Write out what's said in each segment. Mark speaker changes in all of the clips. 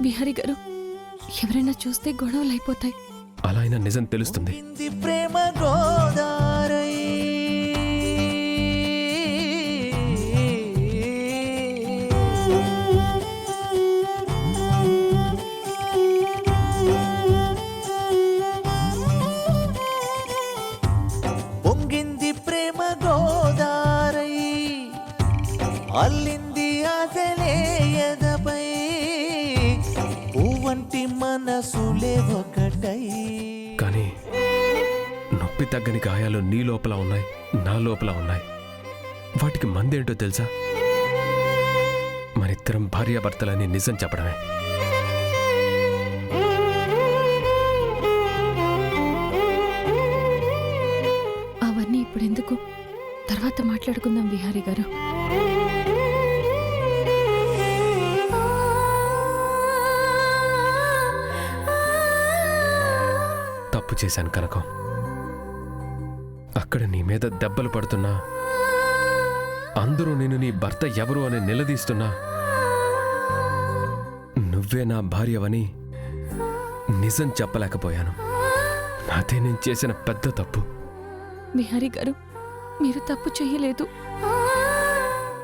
Speaker 1: బిహారీ గారు, ఎవరైనా చూస్తే గొడవలు అయిపోతాయి.
Speaker 2: అలా అయినా నిజం తెలుస్తుంది.
Speaker 3: ప్రేమ గోదారై పొంగింది ప్రేమ గోదారై అల్లింది ఆశలేయదపై పువ్వంటి మనసులే ఒకటై.
Speaker 2: కానీ నొప్పి తగ్గని గాయాలు నీ లోపల ఉన్నాయి, నా లోపల ఉన్నాయి. వాటికి మందేంటో తెలుసా? మనిద్దరం భార్యాభర్తలని నిజం చెప్పడమే.
Speaker 1: అవన్నీ ఇప్పుడెందుకు? తర్వాత మాట్లాడుకుందాం బిహారీ గారు.
Speaker 2: తప్పు చేశాను కనకం. అక్కడ నీ మీద దెబ్బలు పడుతున్నా, అందరూ నేను నీ భర్త ఎవరు అని నిలదీస్తున్నా, నువ్వే నా భార్యవని నిజం చెప్పలేకపోయాను. నాదే నేను చేసిన పెద్ద తప్పు.
Speaker 1: బిహారీ గారు, మీరు తప్పు చేయలేదు.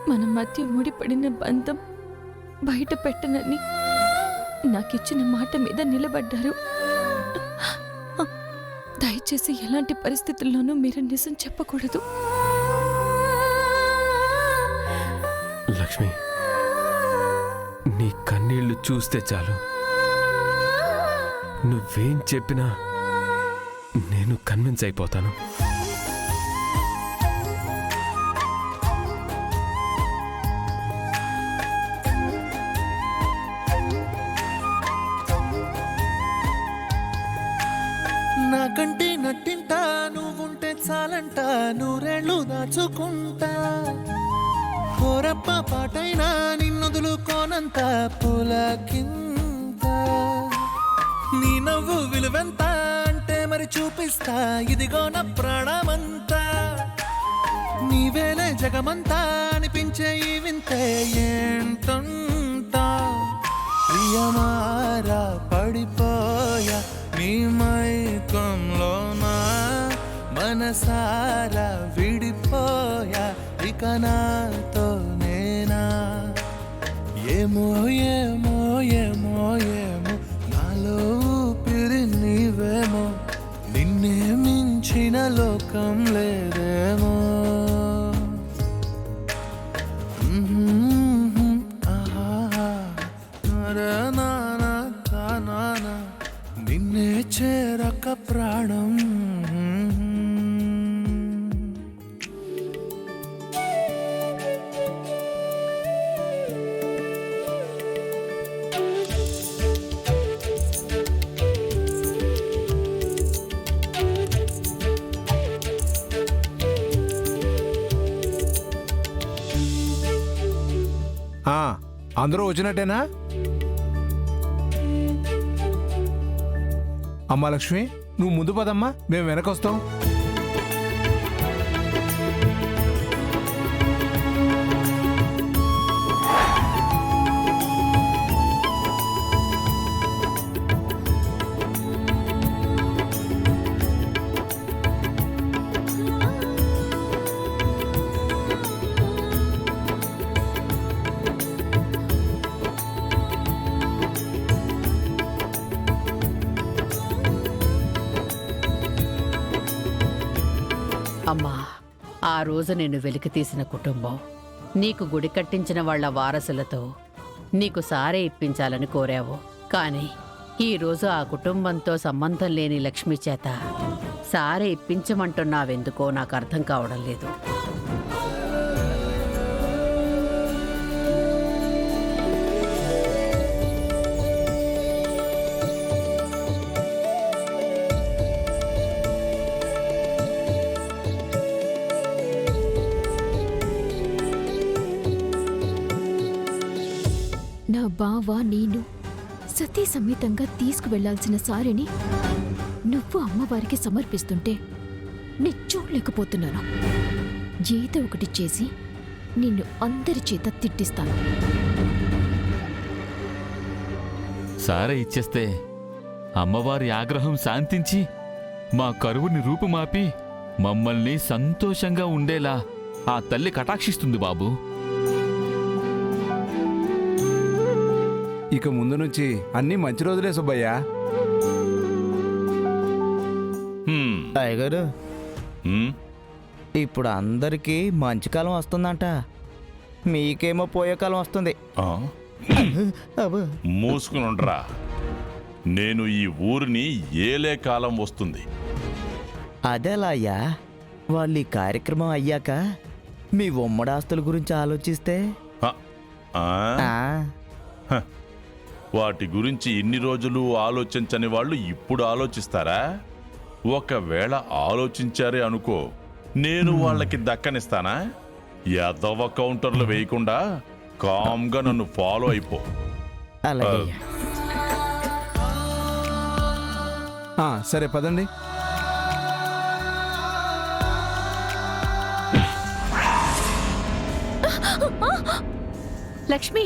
Speaker 1: మన మధ్య ముడిపడిన బంధం బయట పెట్టనని నాకిచ్చిన మాట మీద నిలబడ్డారు. దయచేసి ఎలాంటి పరిస్థితుల్లోనూ మీరు నిజం చెప్పకూడదు.
Speaker 2: లక్ష్మి, నీ కన్నీళ్లు చూస్తే చాలు. నువ్వేం చెప్పినా నేను కన్విన్స్ అయిపోతాను.
Speaker 3: నాకంటే నట్టింటా నువ్వుంటే చాలంట, నూరేళ్ళు దాచుకుంటా. కోరప్ప పాటైనా నిన్నొదులుకోనంత పులకింత. నీ నవ్వు విలువెంత అంటే మరి చూపిస్తా, ఇదిగో నా ప్రాణమంతా. నీవేలే జగమంతా అనిపించే ఈ వింతే ఏంటంటా. ప్రియమారా పడిపోయా నీ మైకంలోనా, మనసారా విడిపోయా ఇక నాతో నేనా. ఏమో ఏమో ఏమో ఏమో నాలో ఊపిరి నీవేమో, నిన్నే మించిన లోకం లేదేమో. నిన్నే చేరక ప్రాణం.
Speaker 4: అందరూ వచ్చినట్టేనా? అమ్మా లక్ష్మి, నువ్వు ముందు పదమ్మా, మేము వెనకొస్తాం.
Speaker 5: అమ్మా, ఆ రోజు నేను వెలికితీసిన కుటుంబం నీకు గుడి కట్టించిన వాళ్ల వారసులతో నీకు సారే ఇప్పించాలని కోరావు. కానీ ఈరోజు ఆ కుటుంబంతో సంబంధం లేని లక్ష్మి చేత సారే ఇప్పించమంటున్నావెందుకో నాకు అర్థం కావడం లేదు.
Speaker 1: నా బావ నేను సతీ సమేతంగా తీసుకువెళ్లాల్సిన సారిని నువ్వు అమ్మవారికి సమర్పిస్తుంటే నేను చూడలేకపోతున్నాను. ఏదో ఒకటి చేసి నిన్ను అందరి చేత తిట్టిస్తాను.
Speaker 6: సారే ఇచ్చేస్తే అమ్మవారి ఆగ్రహం శాంతించి మా కరువుని రూపుమాపి మమ్మల్ని సంతోషంగా ఉండేలా ఆ తల్లి కటాక్షిస్తుంది బాబు.
Speaker 4: ఇక ముందు నుంచి అన్నీ మంచి రోజులే సుబ్బయ్య.
Speaker 6: హ్మ్,
Speaker 7: అయ్యగారు,
Speaker 6: హ్మ్,
Speaker 7: ఇప్పుడు అందరికీ మంచి కాలం వస్తుందంట, మీకేమో పోయే కాలం వస్తుంది.
Speaker 8: ఆ?
Speaker 7: అబ్బో.
Speaker 8: మూసుకునుండ్రా. నేను ఈ ఊరిని ఏలే కాలం వస్తుంది.
Speaker 7: అదేలా అయ్యా, వాళ్ళు ఈ కార్యక్రమం అయ్యాక మీ ఉమ్మడాస్తుల గురించి ఆలోచిస్తే
Speaker 8: హ, ఆ?
Speaker 7: ఆ,
Speaker 8: హ, వాటి గురించి ఇన్ని రోజులు ఆలోచించని వాళ్ళు ఇప్పుడు ఆలోచిస్తారా? ఒకవేళ ఆలోచించారే అనుకో, నేను వాళ్ళకి దక్కనిస్తానా? ఎదవ కౌంటర్లు వేయకుండా కామ్గా నన్ను ఫాలో అయిపో.
Speaker 7: అలాగే అయ్యా.
Speaker 4: సరే పదండి.
Speaker 5: లక్ష్మి,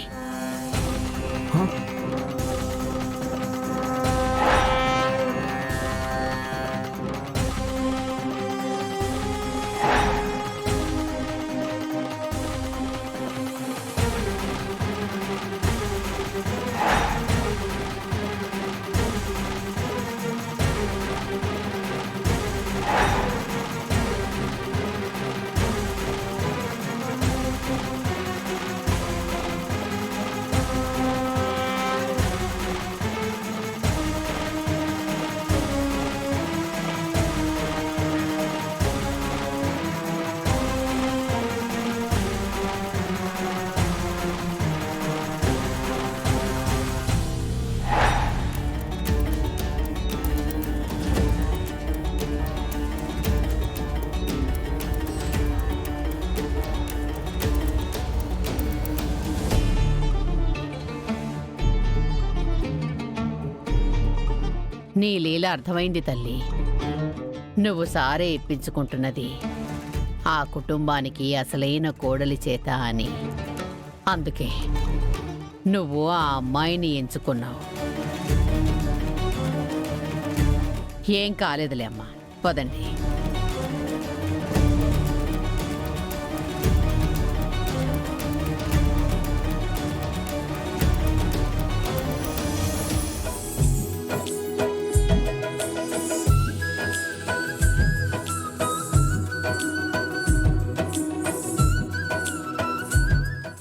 Speaker 5: నీ లీల అర్థమైంది తల్లి. నువ్వు సారే ఇప్పించుకుంటున్నది ఆ కుటుంబానికి అసలైన కోడలి చేత అని. అందుకే నువ్వు ఆ అమ్మాయిని ఎంచుకున్నావు. ఏం కాలేదులే అమ్మా, పదండి.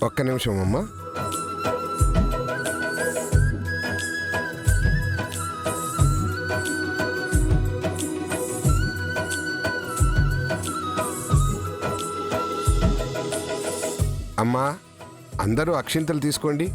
Speaker 9: ఒక్క నిమిషం అమ్మా. అమ్మా, అందరూ అక్షింతలు తీసుకోండి.